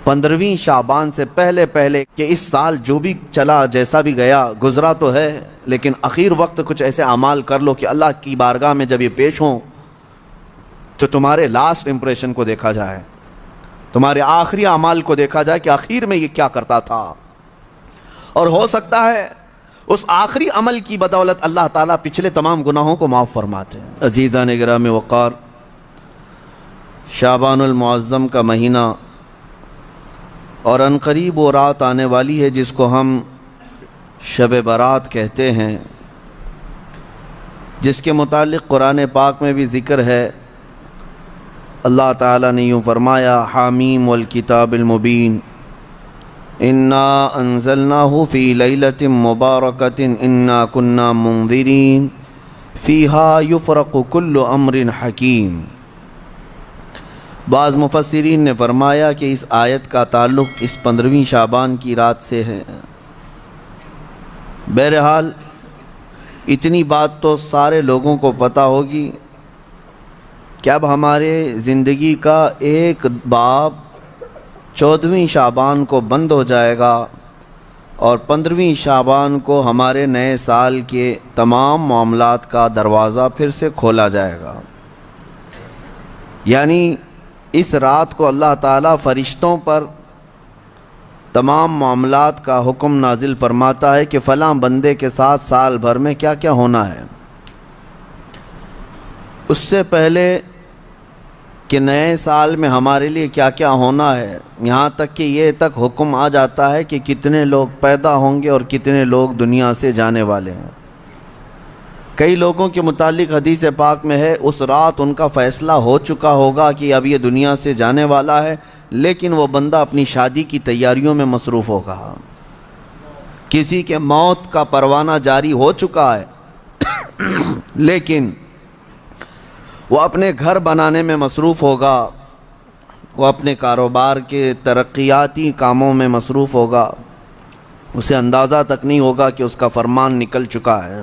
15ویں شعبان سے پہلے پہلے کہ اس سال جو بھی چلا جیسا بھی گیا گزرا تو ہے، لیکن اخیر وقت کچھ ایسے اعمال کر لو کہ اللہ کی بارگاہ میں جب یہ پیش ہوں تو تمہارے لاسٹ امپریشن کو دیکھا جائے، تمہارے آخری اعمال کو دیکھا جائے کہ آخر میں یہ کیا کرتا تھا. اور ہو سکتا ہے اس آخری عمل کی بدولت اللہ تعالیٰ پچھلے تمام گناہوں کو معاف فرماتے ہیں. عزیزان گرامی وقار، شعبان المعظم کا مہینہ اور عنقریب وہ رات آنے والی ہے جس کو ہم شب برات کہتے ہیں، جس کے متعلق قرآن پاک میں بھی ذکر ہے. اللہ تعالیٰ نے یوں فرمایا: حامیم والکتاب المبین انا انزلناہ فی لیلۃ مبارکۃ انا کنا منذرین فیہا یفرق کل امر حکیم. بعض مفسرین نے فرمایا کہ اس آیت کا تعلق اس 15ویں شعبان کی رات سے ہے. بہرحال اتنی بات تو سارے لوگوں کو پتہ ہوگی کہ اب ہمارے زندگی کا ایک باب 14ویں شعبان کو بند ہو جائے گا اور 15ویں شعبان کو ہمارے نئے سال کے تمام معاملات کا دروازہ پھر سے کھولا جائے گا. یعنی اس رات کو اللہ تعالیٰ فرشتوں پر تمام معاملات کا حکم نازل فرماتا ہے کہ فلاں بندے کے ساتھ سال بھر میں کیا کیا ہونا ہے. اس سے پہلے کہ نئے سال میں ہمارے لیے کیا کیا ہونا ہے، یہاں تک کہ یہ تک حکم آ جاتا ہے کہ کتنے لوگ پیدا ہوں گے اور کتنے لوگ دنیا سے جانے والے ہیں. کئی لوگوں کے متعلق حدیث پاک میں ہے اس رات ان کا فیصلہ ہو چکا ہوگا کہ اب یہ دنیا سے جانے والا ہے، لیکن وہ بندہ اپنی شادی کی تیاریوں میں مصروف ہوگا. کسی کے موت کا پروانہ جاری ہو چکا ہے لیکن وہ اپنے گھر بنانے میں مصروف ہوگا، وہ اپنے کاروبار کے ترقیاتی کاموں میں مصروف ہوگا، اسے اندازہ تک نہیں ہوگا کہ اس کا فرمان نکل چکا ہے.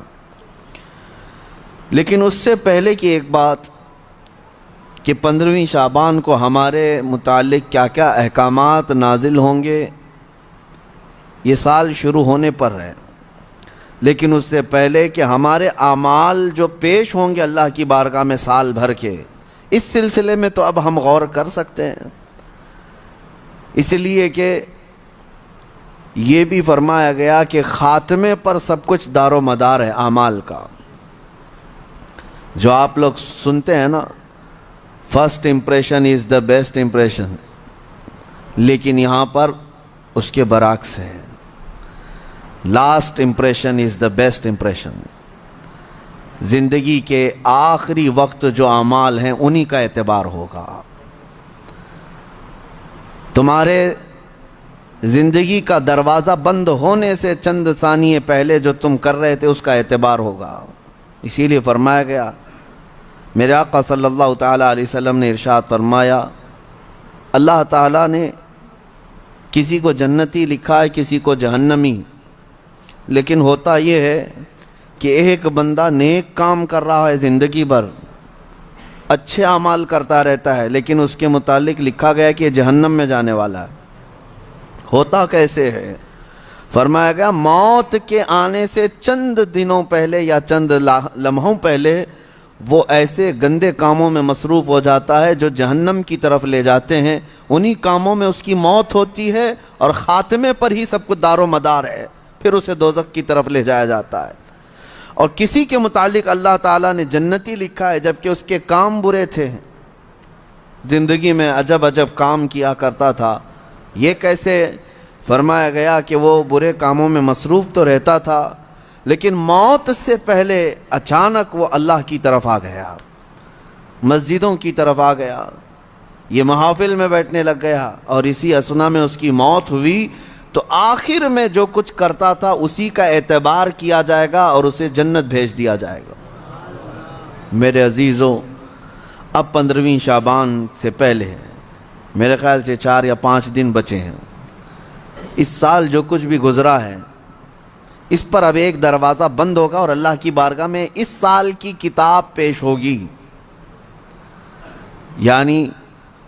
لیکن اس سے پہلے کی ایک بات کہ 15ویں شعبان کو ہمارے متعلق کیا کیا احکامات نازل ہوں گے یہ سال شروع ہونے پر ہے، لیکن اس سے پہلے کہ ہمارے اعمال جو پیش ہوں گے اللہ کی بارگاہ میں سال بھر کے، اس سلسلے میں تو اب ہم غور کر سکتے ہیں. اس لیے کہ یہ بھی فرمایا گیا کہ خاتمے پر سب کچھ دار و مدار ہے اعمال کا. جو آپ لوگ سنتے ہیں نا، first impression is the best impression, لیکن یہاں پر اس کے برعکس ہے، last impression is the best impression. زندگی کے آخری وقت جو اعمال ہیں انہی کا اعتبار ہوگا. تمہارے زندگی کا دروازہ بند ہونے سے چند ثانیے پہلے جو تم کر رہے تھے اس کا اعتبار ہوگا. اسی لیے فرمایا گیا، میرے آقا صلی اللہ تعالیٰ علیہ وسلم نے ارشاد فرمایا، اللہ تعالیٰ نے کسی کو جنتی لکھا ہے کسی کو جہنمی، لیکن ہوتا یہ ہے کہ ایک بندہ نیک کام کر رہا ہے زندگی بھر، اچھے اعمال کرتا رہتا ہے، لیکن اس کے متعلق لکھا گیا کہ یہ جہنم میں جانے والا ہے. ہوتا کیسے ہے؟ فرمایا گیا موت کے آنے سے چند دنوں پہلے یا چند لمحوں پہلے وہ ایسے گندے کاموں میں مصروف ہو جاتا ہے جو جہنم کی طرف لے جاتے ہیں. انہی کاموں میں اس کی موت ہوتی ہے اور خاتمے پر ہی سب کچھ دار و مدار ہے، پھر اسے دوزخ کی طرف لے جایا جاتا ہے. اور کسی کے متعلق اللہ تعالیٰ نے جنتی لکھا ہے جبکہ اس کے کام برے تھے، زندگی میں عجب عجب کام کیا کرتا تھا. یہ کیسے؟ فرمایا گیا کہ وہ برے کاموں میں مصروف تو رہتا تھا لیکن موت سے پہلے اچانک وہ اللہ کی طرف آ گیا، مسجدوں کی طرف آ گیا، یہ محافل میں بیٹھنے لگ گیا، اور اسی اثنا میں اس کی موت ہوئی. تو آخر میں جو کچھ کرتا تھا اسی کا اعتبار کیا جائے گا اور اسے جنت بھیج دیا جائے گا. میرے عزیزوں، اب 15ویں شعبان سے پہلے میرے خیال سے 4 یا 5 دن بچے ہیں. اس سال جو کچھ بھی گزرا ہے اس پر اب ایک دروازہ بند ہوگا اور اللہ کی بارگاہ میں اس سال کی کتاب پیش ہوگی. یعنی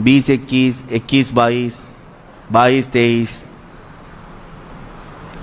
20-21, 21-22, 22-23,